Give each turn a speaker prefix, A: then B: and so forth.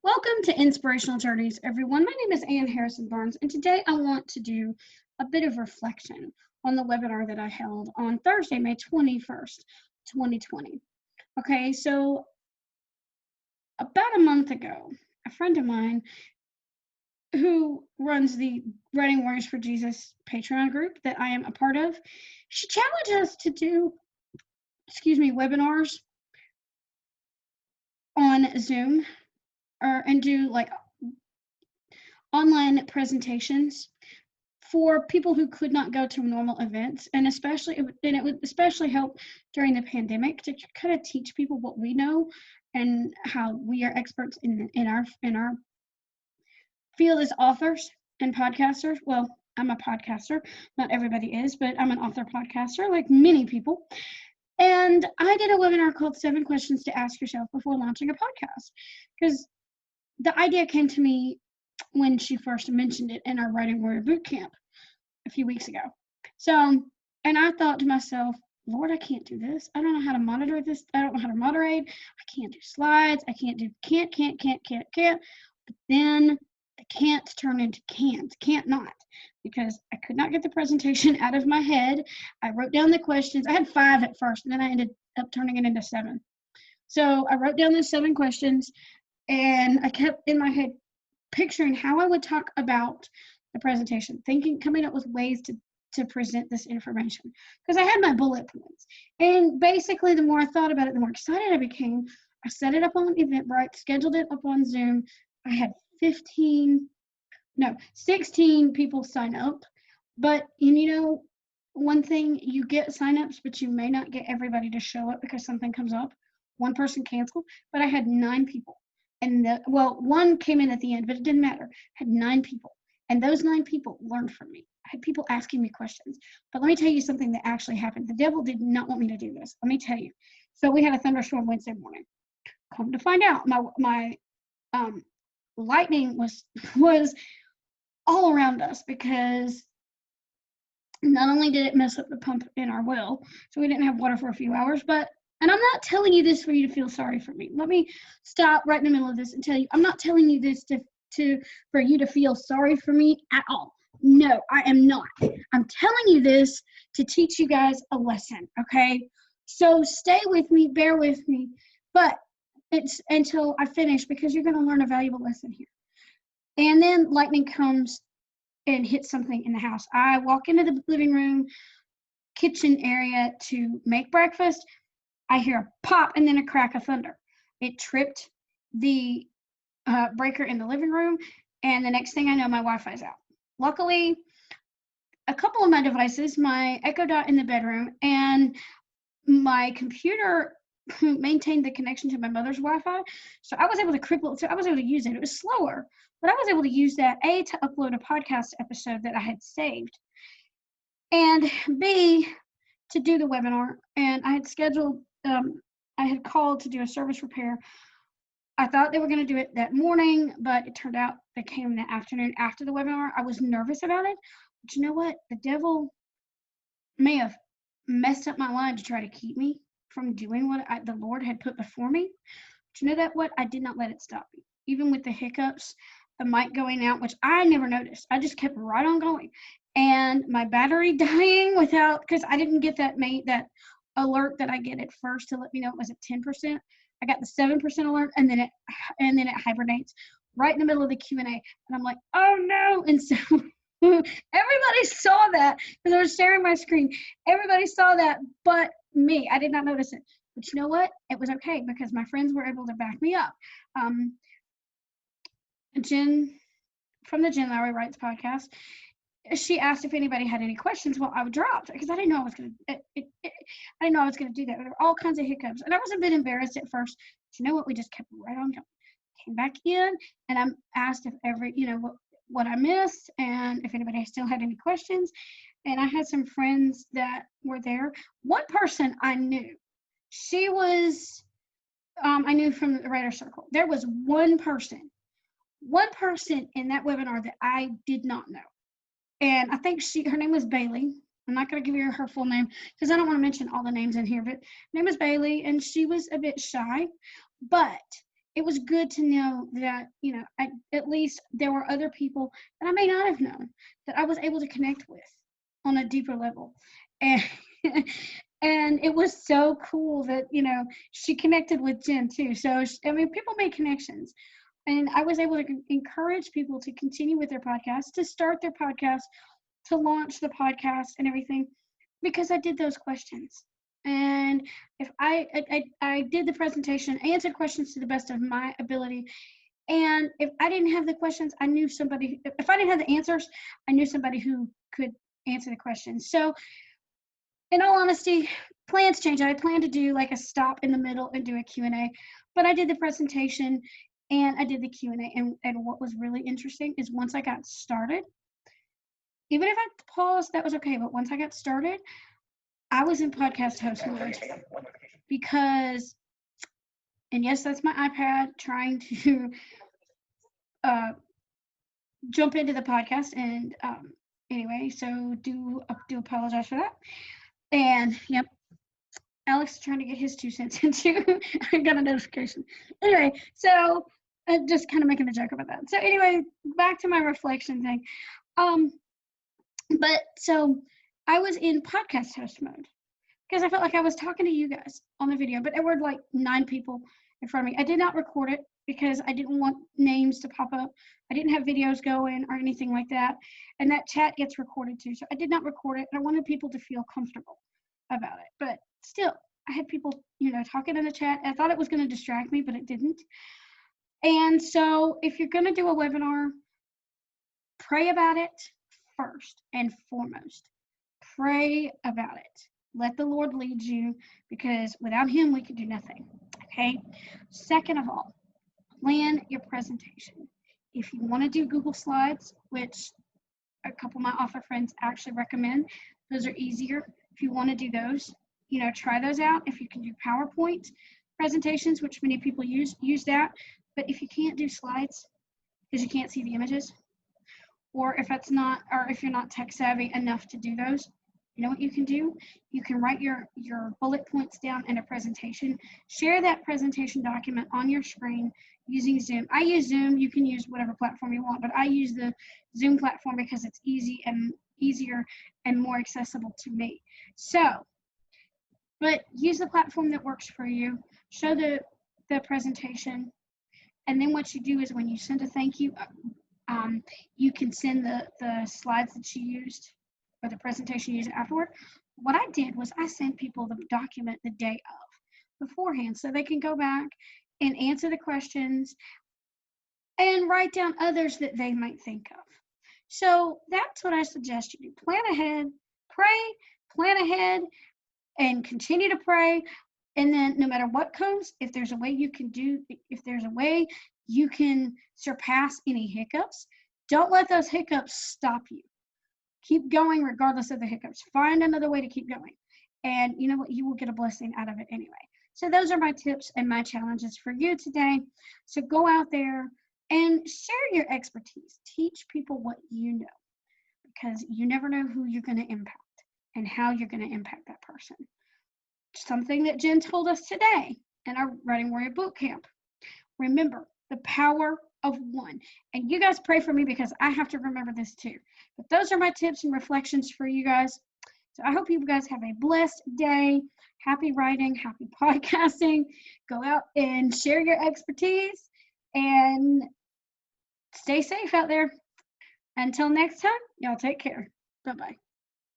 A: Welcome to Inspirational Journeys, everyone. My name is Ann Harrison Barnes, and today I want to do a bit of reflection on the webinar that I held on Thursday, May 21st, 2020. Okay, so about a month ago, a friend of mine who runs the Writing Warriors for Jesus Patreon group that I am a part of, she challenged us to do, webinars on Zoom and do like online presentations for people who could not go to normal events, and it would especially help during the pandemic to kind of teach people what we know and how we are experts in our field as authors and podcasters. Well, I'm a podcaster, not everybody is, but I'm an author podcaster like many people. And I did a webinar called 7 Questions to Ask Yourself Before Launching a Podcast, because the idea came to me when she first mentioned it in our Writing Warrior Bootcamp a few weeks ago. So, and I thought to myself, Lord, I can't do this. I don't know how to monitor this. I don't know how to moderate. I can't do slides. I can't do can't. But then the can't turn into can't not, because I could not get the presentation out of my head. I wrote down the questions. I had 5 at first, and then I ended up turning it into 7. So I wrote down those 7 questions, and I kept in my head picturing how I would talk about the presentation, coming up with ways to present this information, because I had my bullet points. And basically, the more I thought about it, the more excited I became. I set it up on Eventbrite, scheduled it up on Zoom. I had 16 people sign up. But one thing, you get signups, but you may not get everybody to show up because something comes up. One person canceled, but I had 9 people. And one came in at the end, but it didn't matter. I had 9 people. And those 9 people learned from me. I had people asking me questions. But let me tell you something that actually happened. The devil did not want me to do this. Let me tell you. So we had a thunderstorm Wednesday morning. Come to find out, my lightning was all around us, because not only did it mess up the pump in our well, so we didn't have water for a few hours, and I'm not telling you this for you to feel sorry for me. Let me stop right in the middle of this and tell you, I'm not telling you this for you to feel sorry for me at all. No, I am not. I'm telling you this to teach you guys a lesson, okay? So stay with me, bear with me, but it's until I finish, because you're going to learn a valuable lesson here. And then lightning comes and hits something in the house. I walk into the living room, kitchen area to make breakfast. I hear a pop and then a crack of thunder. It tripped the breaker in the living room, and the next thing I know, my Wi-Fi's out. Luckily, a couple of my devices, my Echo Dot in the bedroom and my computer maintained the connection to my mother's Wi-Fi, so I was able to use it. It was slower, but I was able to use that, A, to upload a podcast episode that I had saved, and B, to do the webinar. And I had scheduled, I had called to do a service repair. I thought they were going to do it that morning, but it turned out they came in the afternoon after the webinar. I was nervous about it, but you know what? The devil may have messed up my line to try to keep me from doing what the Lord had put before me. But you know that what? I did not let it stop me. Even with the hiccups, the mic going out, which I never noticed. I just kept right on going. And my battery dying because I didn't get that alert that I get at first to let me know it was at 10%. I got the 7% alert, and then it hibernates right in the middle of the Q&A. And I'm like, oh no. And so everybody saw that, because I was sharing my screen. Everybody saw that but me. I did not notice it. But you know what? It was okay, because my friends were able to back me up. Jen from the Jen Lowry Writes podcast, she asked if anybody had any questions. Well, I dropped, because I didn't know I was going to do that. There were all kinds of hiccups, and I was a bit embarrassed at first. But you know what? We just kept right on going. Came back in, and I'm asked if what I missed, and if anybody still had any questions. And I had some friends that were there. One person I knew. She was, I knew from the writer circle. There was one person in that webinar that I did not know. And I think her name was Bailey. I'm not going to give you her full name, because I don't want to mention all the names in here, but her name was Bailey, and she was a bit shy. But it was good to know that, at least there were other people that I may not have known that I was able to connect with on a deeper level. And and it was so cool that, she connected with Jen too. So, people make connections. And I was able to encourage people to continue with their podcast, to start their podcast, to launch the podcast and everything, because I did those questions. And if I did the presentation, answered questions to the best of my ability. And if I didn't have the questions, I knew somebody, if I didn't have the answers, I knew somebody who could answer the questions. So in all honesty, plans change. I planned to do like a stop in the middle and do a Q&A, but I did the presentation and I did the Q&A. And what was really interesting is once I got started, even if I paused, that was okay. But once I got started, I was in podcast host mode because, and yes, that's my iPad trying to jump into the podcast. And anyway, so do apologize for that. And yep, Alex is trying to get his 2 cents into. I got a notification. Anyway, so just kind of making a joke about that. So anyway, back to my reflection thing. But so I was in podcast host mode because I felt like I was talking to you guys on the video, but there were like 9 people in front of me. I did not record it because I didn't want names to pop up. I didn't have videos going or anything like that. And that chat gets recorded too. So I did not record it. And I wanted people to feel comfortable about it. But still, I had people, talking in the chat. I thought it was going to distract me, but it didn't. And so if you're going to do a webinar, pray about it first and foremost. Pray about it. Let the Lord lead you, because without him, we could do nothing. Okay? Second of all, plan your presentation. If you want to do Google Slides, which a couple of my author friends actually recommend, those are easier. If you want to do those, try those out. If you can do PowerPoint presentations, which many people use that. But if you can't do slides because you can't see the images, or if you're not tech savvy enough to do those, you know what you can do? You can write your bullet points down in a presentation. Share that presentation document on your screen using Zoom. I use Zoom. You can use whatever platform you want, but I use the Zoom platform because it's easier and more accessible to me. So, but use the platform that works for you. Show the presentation. And then what you do is when you send a thank you, you can send the slides that you used or the presentation you used afterward. What I did was I sent people the document the day of beforehand so they can go back and answer the questions and write down others that they might think of. So that's what I suggest you do. Plan ahead, pray, plan ahead, and continue to pray. And then no matter what comes, if there's a way you can surpass any hiccups, don't let those hiccups stop you. Keep going regardless of the hiccups. Find another way to keep going. And you know what? You will get a blessing out of it anyway. So those are my tips and my challenges for you today. So go out there and share your expertise. Teach people what you know, because you never know who you're going to impact and how you're going to impact that person. Something that Jen told us today in our Writing Warrior Bootcamp. Remember the power of one. And you guys pray for me because I have to remember this too. But those are my tips and reflections for you guys. So I hope you guys have a blessed day. Happy writing, happy podcasting. Go out and share your expertise and stay safe out there. Until next time, y'all take care. Bye-bye.